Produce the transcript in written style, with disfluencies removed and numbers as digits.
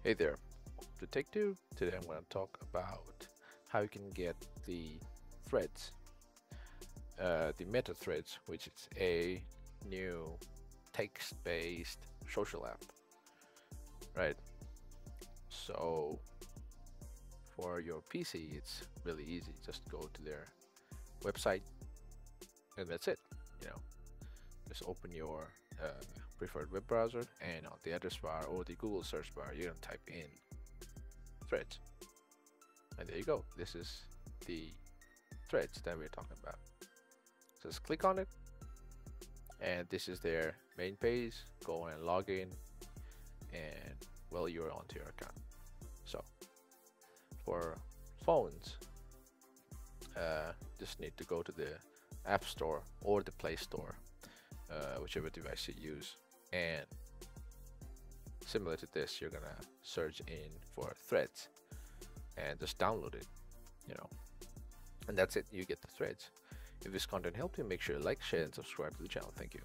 Hey there, to Take Two. Today I'm going to talk about how you can get the threads, the meta threads, which is a new text-based social app, right? So for your PC, it's really easy. Just go to their website, and that's it. Just open your preferred web browser, and on the address bar or the Google search bar, you're gonna type in threads, and there you go. This is the threads that we're talking about. Just click on it, and this is their main page. Go and log in, and well, you're onto your account. So for phones, just need to go to the App Store or the Play Store, whichever device you use, and similar to this, you're gonna search in for threads and just download it, and that's it. You get the threads. If this content helped you, make sure to like, share, and subscribe to the channel. Thank you.